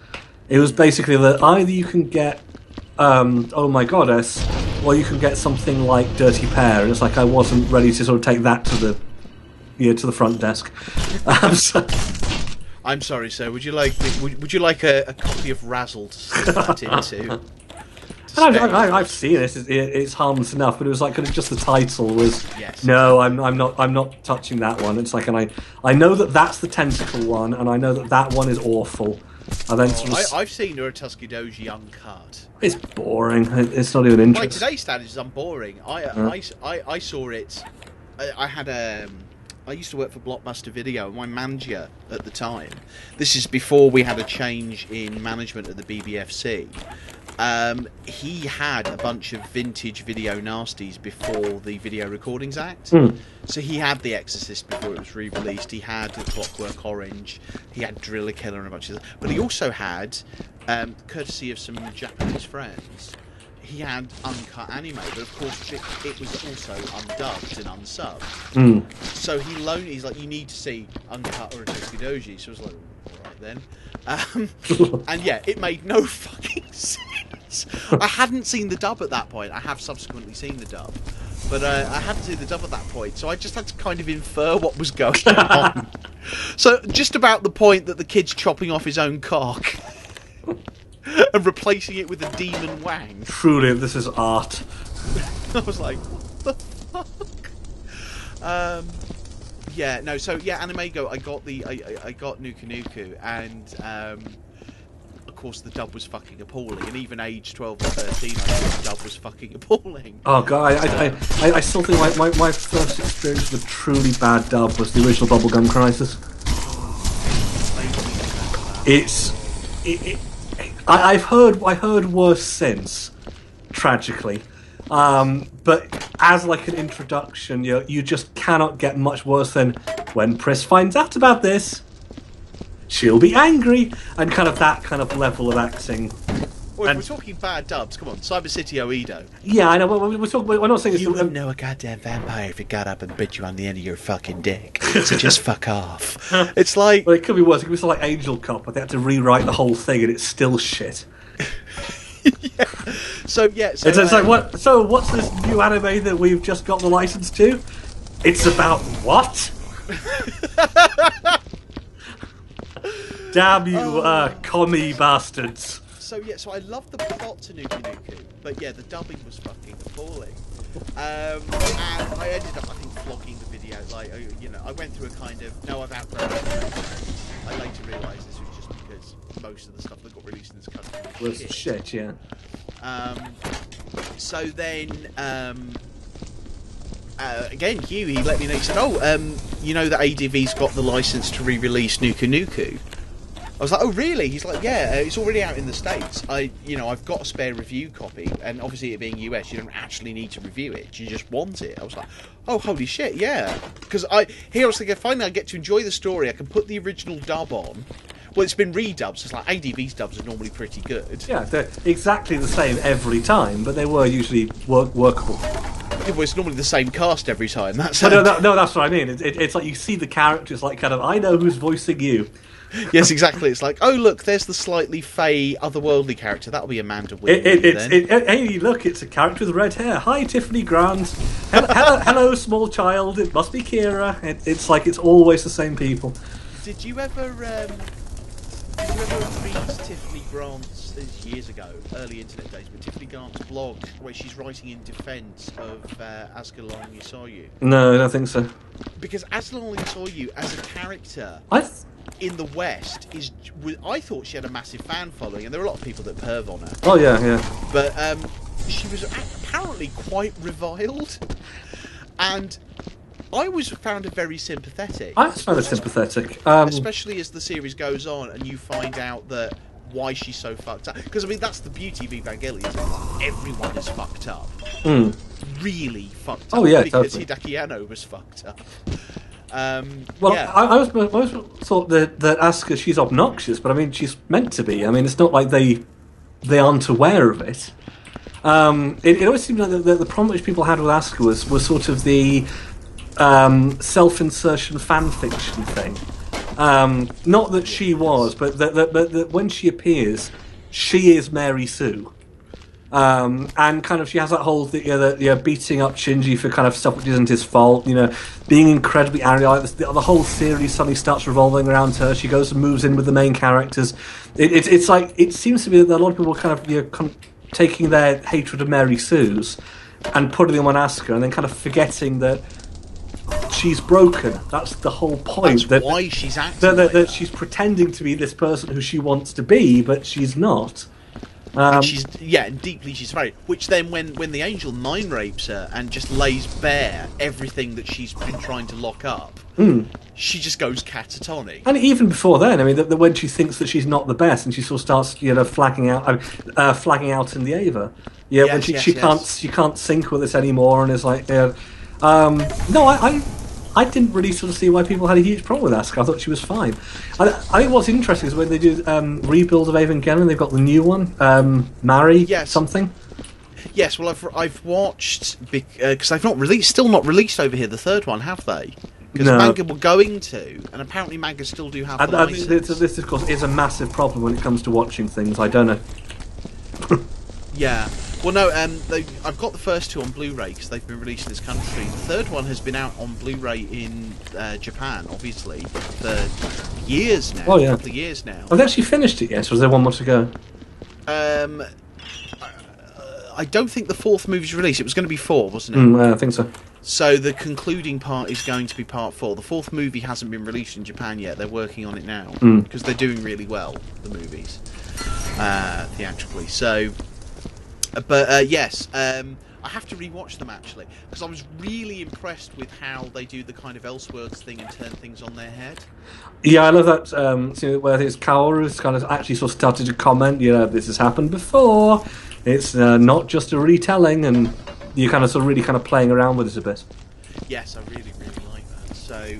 It was basically that either you can get Oh My Goddess, or you can get something like Dirty Pair, and it's like I wasn't ready to sort of take that to the front desk. I'm sorry, sir. Would you like a copy of Razzle to stick that into? I've seen it. It's harmless enough, but it was like kind of just the title was. Yes. No, I'm not touching that one. It's like, and I know that's the tentacle one, and I know that one is awful. And then I've seen Uratuski Doji uncut. It's boring. It's not even interesting. By today's standards, I'm boring. I saw it. I used to work for Blockbuster Video, and my manager at the time. This is before we had a change in management at the BBFC. He had a bunch of vintage video nasties before the Video Recordings Act. So he had The Exorcist before it was re-released. He had The Clockwork Orange. He had Driller Killer and a bunch of that. But he also had, courtesy of some Japanese friends, he had uncut anime. But of course, it was also undubbed and unsubbed. So he's like, you need to see uncut Uratuski Doji. So I was like, all right then. And yeah, it made no fucking sense. I hadn't seen the dub at that point. I have subsequently seen the dub, but I hadn't seen the dub at that point, so I just had to kind of infer what was going on. So just about the point that the kid's chopping off his own cock and replacing it with a demon wang. Truly, this is art. I was like, what the fuck? Animego. I got Nuku Nuku, and of course the dub was fucking appalling. And even age 12 or 13, I thought the dub was fucking appalling. Oh god, I still think my first experience with a truly bad dub was the original Bubblegum Crisis. I've heard worse since, tragically. But as like an introduction, you just cannot get much worse than when Pris finds out about this, she'll be angry, and kind of that kind of level of acting. Well, if we're talking bad dubs, come on, Cyber City Oedo. Yeah, I know. We're not saying you wouldn't know a goddamn vampire if it got up and bit you on the end of your fucking dick. So just fuck off. It's like... Well, it could be worse. It could be something like Angel Cop, but they had to rewrite the whole thing, and it's still shit. Yeah. So it's like, what? So what's this new anime that we've just got the license to? It's about what? Damn you, commie bastards. So I love the plot to Nuku Nuku, but the dubbing was fucking appalling. And I ended up, I think, flogging the video. Like, I went through a kind of, no, I've outgrown it. I later realised this was just because most of the stuff that got released in this country was shit. Yeah. So then, again, Hugh, he let me know, he said, you know that ADV's got the licence to re-release Nuku Nuku? I was like, oh really? He's like, yeah, it's already out in the States. I've got a spare review copy, and obviously it being US, you don't actually need to review it, you just want it. I was like, oh holy shit, yeah. Because I was thinking, finally I get to enjoy the story, I can put the original dub on. Well, it's been redubbed, so it's like ADV's dubs are normally pretty good. Yeah, they're exactly the same every time, but they were usually workable. Yeah, well, it's normally the same cast every time. That's no, that's what I mean. It's like you see the characters, like kind of, I know who's voicing you. Yes, exactly. It's like, oh look, there's the slightly fey, otherworldly character. That'll be Amanda Winn-Lee. Hey, look, it's a character with red hair. Hi, Tiffany Grant. Hello, small child. It must be Kira. It's like it's always the same people. Did you ever read Tiffany Grant's years ago, early internet days, but Tiffany Grant's blog where she's writing in defence of Asgalon Yisoyu? No, I don't think so. Because Asgalon Yisoyu as a character in the West I thought she had a massive fan following, and there are a lot of people that perv on her. Oh yeah. But she was apparently quite reviled, and I found her very sympathetic. I found her sympathetic, especially as the series goes on, and you find out that why she's so fucked up. Because that's the beauty of Evangelion. Everyone is fucked up. Really fucked up. Oh yeah, because totally. Hideaki Anno was fucked up. I always thought that Asuka, she's obnoxious, but I mean she's meant to be. I mean it's not like they aren't aware of it. It always seemed like the problem which people had with Asuka was sort of the self-insertion fan fiction thing. Not that she was, but that when she appears, she is Mary Sue. And kind of she has that whole thing, beating up Shinji for kind of stuff which isn't his fault, being incredibly angry. Like the whole series suddenly starts revolving around her. She goes and moves in with the main characters. It's like, it seems to be that a lot of people kind of taking their hatred of Mary Sue's and putting them on Asuka, and then kind of forgetting that she's broken. That's the whole point. That's why she's acting that she's pretending to be this person who she wants to be, but she's not. And deeply she's afraid. Which then, when the angel mind rapes her and just lays bare everything that she's been trying to lock up, she just goes catatonic. And even before then, I mean, that when she thinks that she's not the best, and she sort of starts, flagging out in the Ava. Yeah, when she can't sync with this anymore, and is like, I didn't really sort of see why people had a huge problem with Asuka. I thought she was fine. I think what's interesting is when they do rebuild of Evangelion, they've got the new one, something. Yes, well, I've watched because they've still not released over here the third one, have they? Because manga were going to, and apparently manga still do have the license. This, of course, is a massive problem when it comes to watching things. I don't know. Yeah. Well, no, I've got the first two on Blu-ray because they've been released in this country. The third one has been out on Blu-ray in Japan, obviously, for years now. Oh, yeah. A couple of years now. Have they actually finished it yet, or is there one more to go? I don't think the fourth movie's released. It was going to be 4, wasn't it? I think so. So the concluding part is going to be part 4. The fourth movie hasn't been released in Japan yet. They're working on it now because they're doing really well, the movies, theatrically. So... But yes, I have to rewatch them actually because I was really impressed with how they do the kind of Elseworlds thing and turn things on their head. Yeah, I love that scene where it's Kaoru's kind of actually sort of started to comment. This has happened before. It's not just a retelling, and you're kind of really playing around with it a bit. Yes, I really like that. So,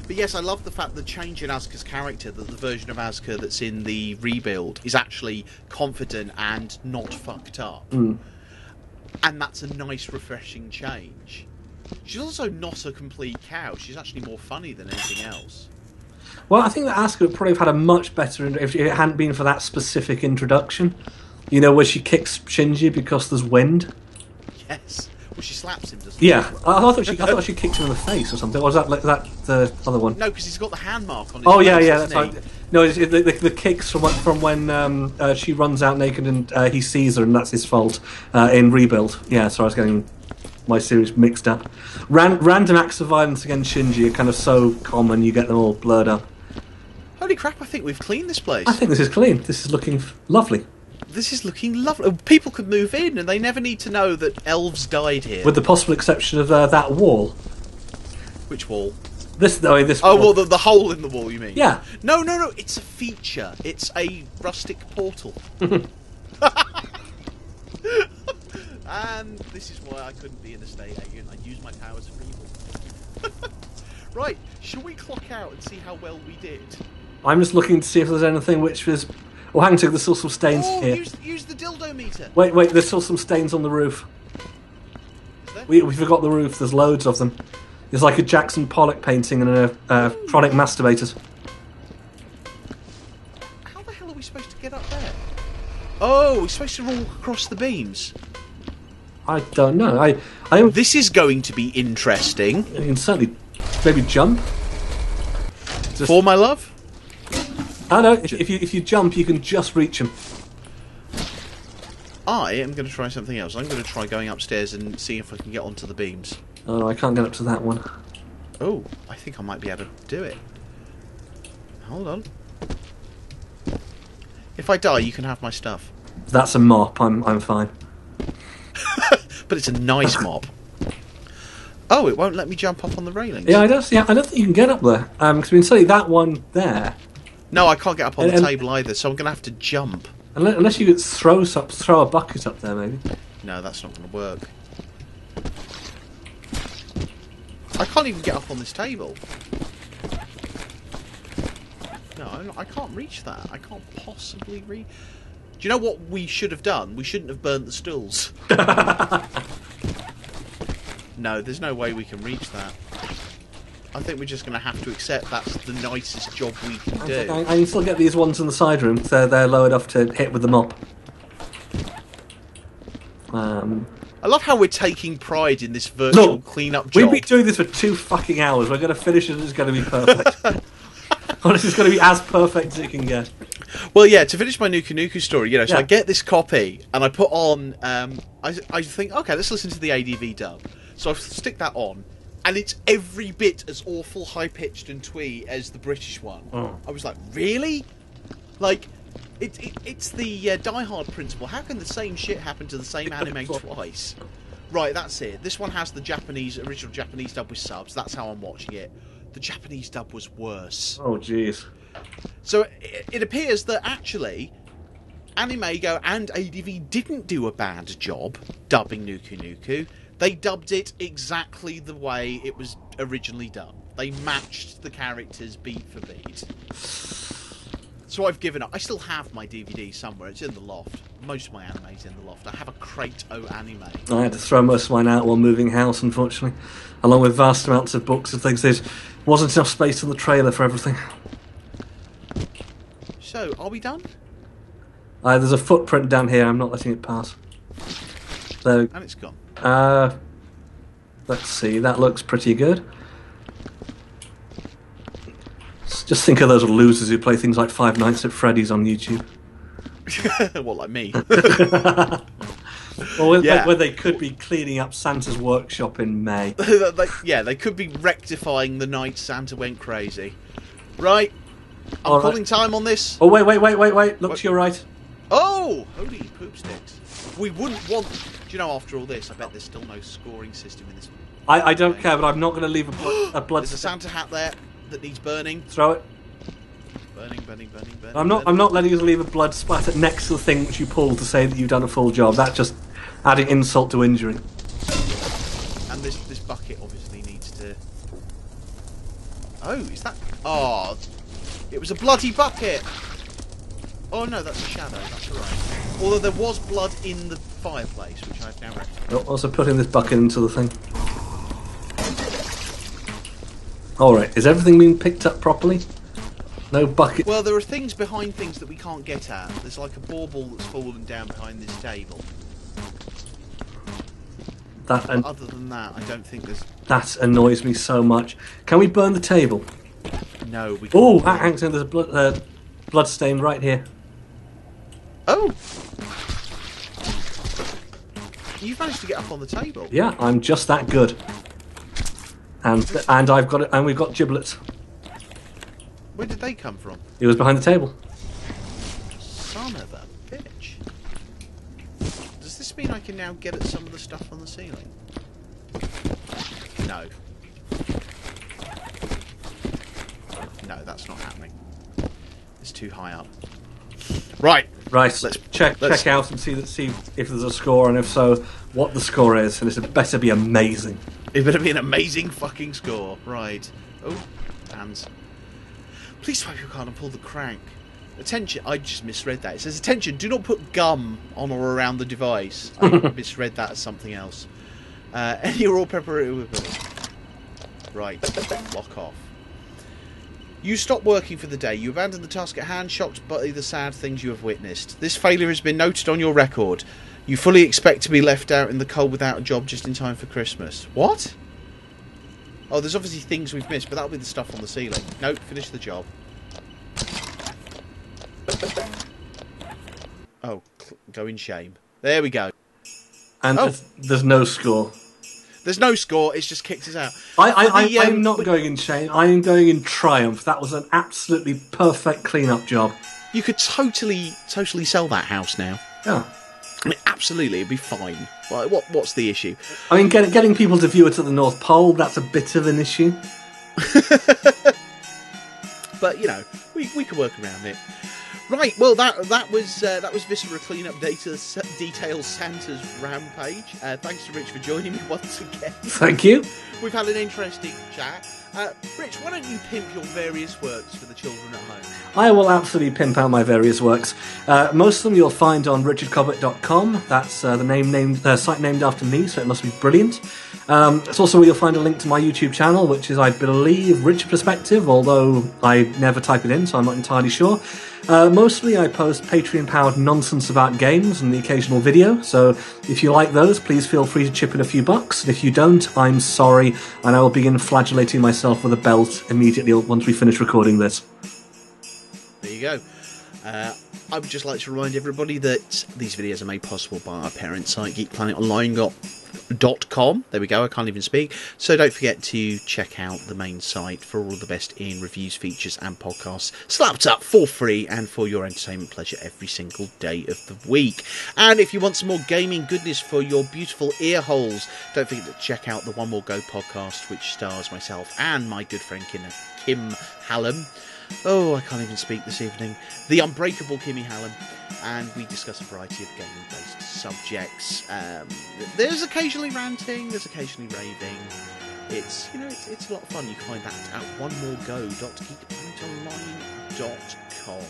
but yes, I love the fact that changing Asuka's character, that the version of Asuka that's in the rebuild is actually confident and not fucked up. Mm. And that's a nice, refreshing change. She's also not a complete cow. She's actually more funny than anything else. Well, I think that Asuka would probably have had a much better if it hadn't been for that specific introduction. You know, where she kicks Shinji because there's wind. Yes. Well, she slaps him, doesn't Yeah, I thought she kicked him in the face or something. Or was that the other one? No, because he's got the hand mark on his Oh face, yeah, hasn't that's he? right. No, the kicks from when she runs out naked and he sees her, and that's his fault in Rebuild. Yeah, so I was getting my series mixed up. Random acts of violence against Shinji are kind of so common, you get them all blurred up. Holy crap, I think we've cleaned this place. I think this is clean. This is looking lovely. This is looking lovely. People could move in and they never need to know that elves died here. With the possible exception of that wall. Which wall? This Oh, wall. well, the hole in the wall, you mean? Yeah. No, it's a feature. It's a rustic portal. And this is why I couldn't be an estate agent. I use my powers for evil. Right, shall we clock out and see how well we did? I'm just looking to see if there's anything which was... Oh, hang on, there's still some stains here. Use the dildo meter. Wait, there's still some stains on the roof. Is there? We forgot the roof, there's loads of them. There's like a Jackson Pollock painting and a chronic masturbators. How the hell are we supposed to get up there? Oh, we're supposed to walk across the beams. I don't know. I am. This is going to be interesting. You can certainly maybe jump. For my love? I know. If you jump, you can just reach them. I am going to try something else. I'm going to try going upstairs and seeing if I can get onto the beams. Oh no, I can't get up to that one. Oh, I think I might be able to do it. Hold on. If I die, you can have my stuff. That's a mop. I'm fine. But it's a nice mop. Oh, it won't let me jump up on the railings. Yeah, I don't think you can get up there. Because we can say that one there. No, I can't get up on the table either, so I'm going to have to jump. Unless you could throw a bucket up there, maybe. No, that's not going to work. I can't even get up on this table. No, I can't reach that. I can't possibly reach... Do you know what we should have done? We shouldn't have burnt the stools. No, there's no way we can reach that. I think we're just going to have to accept that's the nicest job we can do. I can still get these ones in the side room. They're low enough to hit with the mop. I love how we're taking pride in this virtual clean-up job. We've been doing this for 2 fucking hours. We're going to finish it and it's going to be perfect. Honestly, it's going to be as perfect as it can get. Well, yeah, to finish my Nuku Nuku story, so Yeah. I get this copy and I put on, I think, okay, let's listen to the ADV dub. So I stick that on, and it's every bit as awful, high-pitched and twee as the British one. Oh. I was like, really? Like, it's the Die Hard principle. How can the same shit happen to the same anime twice? Right, that's it. This one has the original Japanese dub with subs. That's how I'm watching it. The Japanese dub was worse. Oh, jeez. So it appears that actually Animego and ADV didn't do a bad job dubbing Nuku Nuku. They dubbed it exactly the way it was originally done. They matched the characters beat for beat. So I've given up. I still have my DVD somewhere. It's in the loft. Most of my anime's in the loft. I have a Crate O anime. I had to throw most of mine out while moving house, unfortunately. Along with vast amounts of books and things. There wasn't enough space in the trailer for everything. So, are we done? There's a footprint down here. I'm not letting it pass. So, And it's gone. let's see. That looks pretty good. Just think of those losers who play things like Five Nights at Freddy's on YouTube. Well, like me. Or Yeah. where they could be cleaning up Santa's workshop in May. They could be rectifying the night Santa went crazy. Right. I'm calling time on this. Oh, wait. Look to your right. Oh! Holy poop sticks. We wouldn't want... Do you know, after all this, I bet there's still no scoring system in this. I don't care, but I'm not going to leave a blood... There's a Santa hat there that needs burning. Throw it. Burning. I'm not letting you leave a blood splatter next to the thing which you pulled to say that you've done a full job. That's just adding insult to injury. And this bucket obviously needs to... Oh, is that... Oh, it was a bloody bucket! Oh no, that's a shadow, that's alright. Although there was blood in the fireplace, which I've now rectified. Oh, also putting this bucket into the thing. Alright, is everything being picked up properly? No bucket. Well, there are things behind things that we can't get at. There's like a bauble that's fallen down behind this table. That and Other than that, I don't think there's... That annoys me so much. Can we burn the table? No, we can't. Oh, hang on, there's a blood stain right here. Oh! You've managed to get up on the table. Yeah, I'm just that good. And I've got it, and we've got giblets. Where did they come from? It was behind the table. Son of a bitch. Does this mean I can now get at some of the stuff on the ceiling? No. No, that's not happening. It's too high up. Right. Right. Let's check out and see if there's a score, and if so, what the score is. And it better be amazing. It better be an amazing fucking score. Right. Oh, hands. Please swipe your card and pull the crank. Attention, I just misread that. It says, attention, do not put gum on or around the device. I misread that as something else. And you're all prepared. Right, lock off. You stop working for the day. You abandon the task at hand, shocked by the sad things you have witnessed. This failure has been noted on your record. You fully expect to be left out in the cold without a job just in time for Christmas. What? Oh, there's obviously things we've missed, but that'll be the stuff on the ceiling. Nope, finish the job. Oh, go in shame. There we go. And there's no score. There's no score, it's just kicked us out. I'm not going in shame, I am going in triumph. That was an absolutely perfect clean-up job. You could totally sell that house now. Yeah. I mean, absolutely, it'd be fine. Like, what's the issue? I mean, getting people to view it at the North Pole, that's a bit of an issue. But, you know, we could work around it. Right, well, that was Viscera Cleanup Details Santa's Rampage. Thanks to Rich for joining me once again. Thank you. We've had an interesting chat. Rich, why don't you pimp your various works for the children at home? I will absolutely pimp out my various works. Most of them you'll find on richardcobbett.com. That's the site named after me, so it must be brilliant. It's also where you'll find a link to my YouTube channel, which is, I believe, Richard Perspective, although I never type it in, so I'm not entirely sure. Mostly I post Patreon-powered nonsense about games and the occasional video, so if you like those, please feel free to chip in a few bucks, and if you don't, I'm sorry, and I will begin flagellating myself with a belt immediately once we finish recording this. There you go. I would just like to remind everybody that these videos are made possible by our parent site, geekplanetonline.com. There we go, I can't even speak. So don't forget to check out the main site for all of the best in reviews, features and podcasts slapped up for free and for your entertainment pleasure every single day of the week. And if you want some more gaming goodness for your beautiful ear holes, don't forget to check out the One More Go podcast, which stars myself and my good friend Kim Hallam. Oh, I can't even speak this evening. The unbreakable Kimmy Hallam, and we discuss a variety of gaming-based subjects. There's occasionally ranting, there's occasionally raving. It's a lot of fun. You can find that at onemorego.geekplanetonline.com.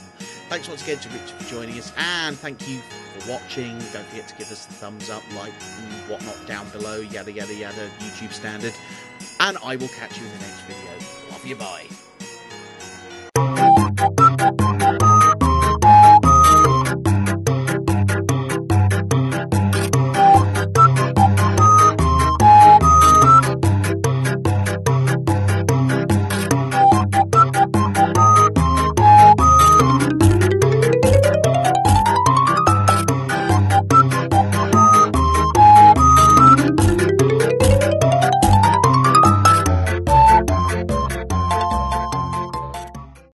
Thanks once again to Richard for joining us, and thank you for watching. Don't forget to give us the thumbs up, like, and whatnot down below, yada yada yada, YouTube standard. And I will catch you in the next video. Love you, bye.